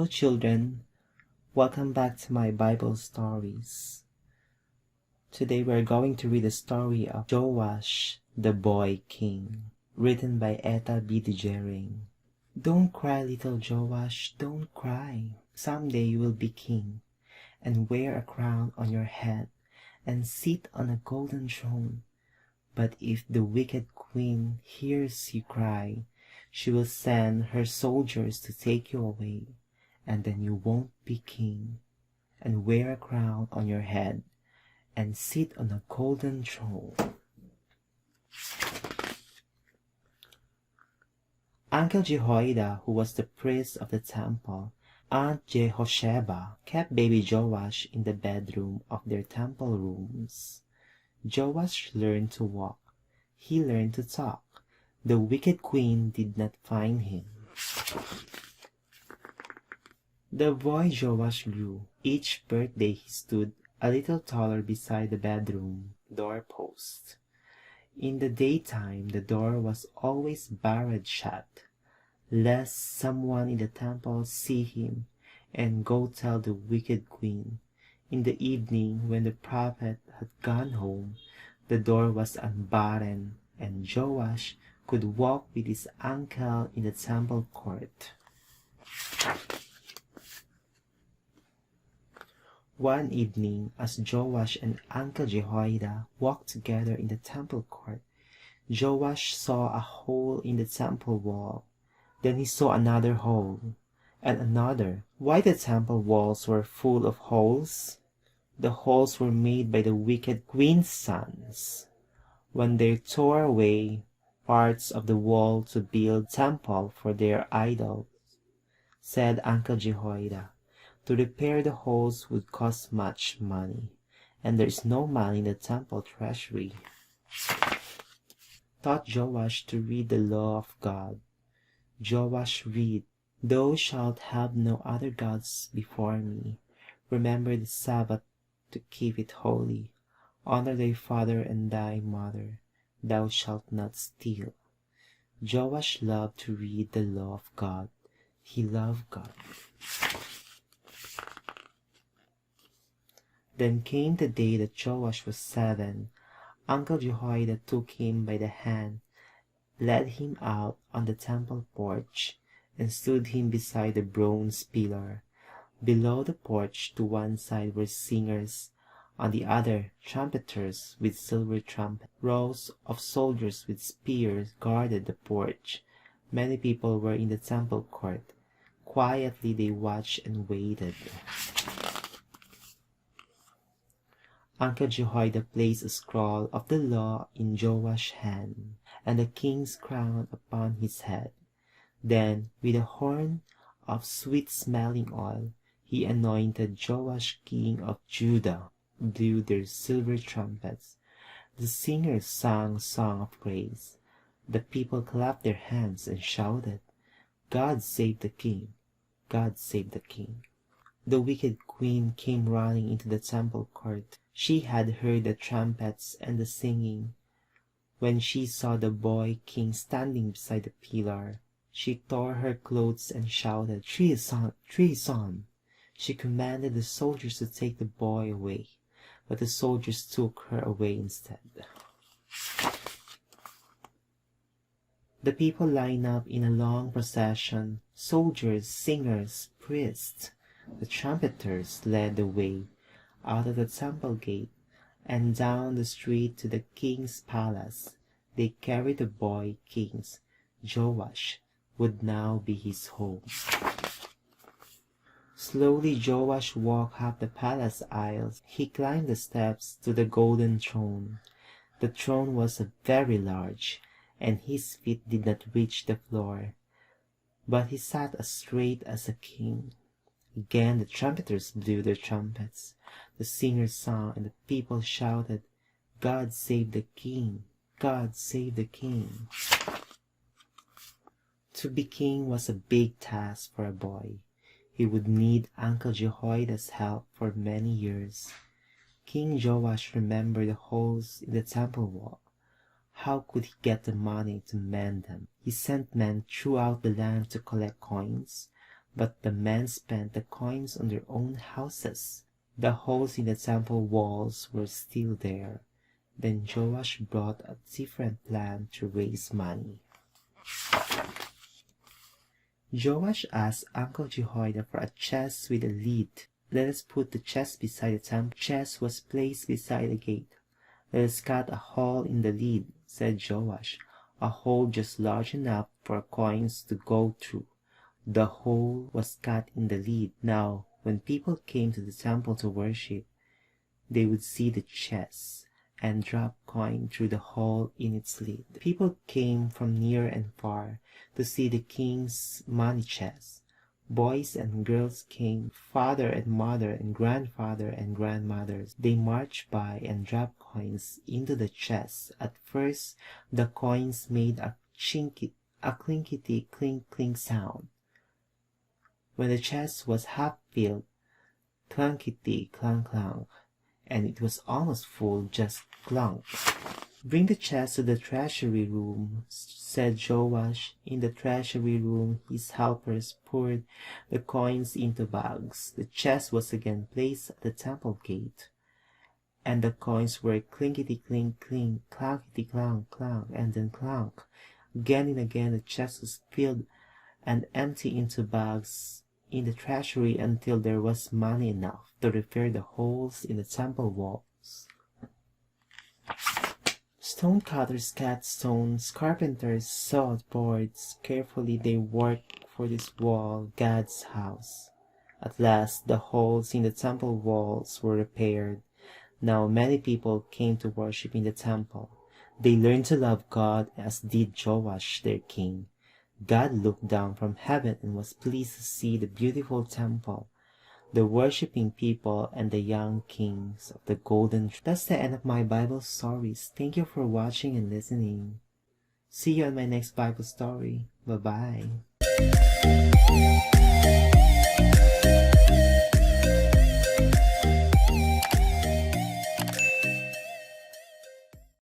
Hello children, welcome back to my Bible stories. Today we're going to read the story of Joash, the boy king, written by Etta Degering. Don't cry, little Joash, don't cry. Someday you will be king, and wear a crown on your head, and sit on a golden throne. But if the wicked queen hears you cry, she will send her soldiers to take you away, and then you won't be king, and wear a crown on your head, and sit on a golden throne. Uncle Jehoiada, who was the priest of the temple, Aunt Jehosheba, kept baby Joash in the bedroom of their temple rooms. Joash learned to walk. He learned to talk. The wicked queen did not find him. The boy Joash grew. Each birthday he stood a little taller beside the bedroom doorpost. In the daytime the door was always barred shut, lest someone in the temple see him and go tell the wicked queen. In the evening, when the prophet had gone home, the door was unbarred, and Joash could walk with his uncle in the temple court. One evening, as Joash and Uncle Jehoiada walked together in the temple court, Joash saw a hole in the temple wall. Then he saw another hole, and another. Why the temple walls were full of holes? The holes were made by the wicked queen's sons, when they tore away parts of the wall to build temple for their idols. Said Uncle Jehoiada, to repair the holes would cost much money, and there is no money in the temple treasury. Taught Joash to read the law of God. Joash read, Thou shalt have no other gods before me. Remember the Sabbath to keep it holy. Honor thy father and thy mother. Thou shalt not steal. Joash loved to read the law of God. He loved God. Then came the day that Joash was 7. Uncle Jehoiada took him by the hand, led him out on the temple porch, and stood him beside the bronze pillar. Below the porch to one side were singers, on the other trumpeters with silver trumpets. Rows of soldiers with spears guarded the porch. Many people were in the temple court. Quietly they watched and waited. Uncle Jehoiada placed a scroll of the law in Joash's hand, and the king's crown upon his head. Then, with a horn of sweet-smelling oil, he anointed Joash king of Judah. Blew their silver trumpets. The singers sang a song of praise. The people clapped their hands and shouted, God save the king! God save the king! The wicked queen came running into the temple court. She had heard the trumpets and the singing. When she saw the boy king standing beside the pillar, she tore her clothes and shouted, Treason! Treason! She commanded the soldiers to take the boy away, but the soldiers took her away instead. The people lined up in a long procession. Soldiers, singers, priests. The trumpeters led the way out of the temple gate and down the street to the king's palace. They carried the boy king. Joash would now be his home. Slowly Joash walked up the palace aisles. He climbed the steps to the golden throne. The throne was very large, and his feet did not reach the floor, but he sat as straight as a king. Again the trumpeters blew their trumpets. The singers sang, and the people shouted, God save the king! God save the king! To be king was a big task for a boy. He would need Uncle Jehoiada's help for many years. King Joash remembered the holes in the temple wall. How could he get the money to mend them? He sent men throughout the land to collect coins, but the men spent the coins on their own houses. The holes in the temple walls were still there. Then Joash brought a different plan to raise money. Joash asked Uncle Jehoiada for a chest with a lid. Let us put the chest beside the temple. The chest was placed beside the gate. Let us cut a hole in the lid, said Joash, a hole just large enough for coins to go through. The hole was cut in the lid. Now, when people came to the temple to worship, they would see the chest and drop coin through the hole in its lid. People came from near and far to see the king's money chest. Boys and girls came, father and mother and grandfather and grandmothers. They marched by and dropped coins into the chest. At first, the coins made a clinkety clink clink sound. When the chest was half filled, clunkety clunk clunk, and it was almost full, just clunk. Bring the chest to the treasury room, said Joash. In the treasury room, his helpers poured the coins into bags. The chest was again placed at the temple gate, and the coins were clinkety clink clink, clankety clunk clunk, and then clunk. Again and again the chest was filled and emptied into bags in the treasury until there was money enough to repair the holes in the temple walls. Stonecutters cut stones, carpenters sawed boards. Carefully they worked for this wall, God's house. At last the holes in the temple walls were repaired. Now many people came to worship in the temple. They learned to love God as did Joash their king. God looked down from heaven and was pleased to see the beautiful temple, the worshiping people, and the young kings of the golden tree. That's the end of my Bible stories. Thank you for watching and listening. See you on my next Bible story. Bye-bye.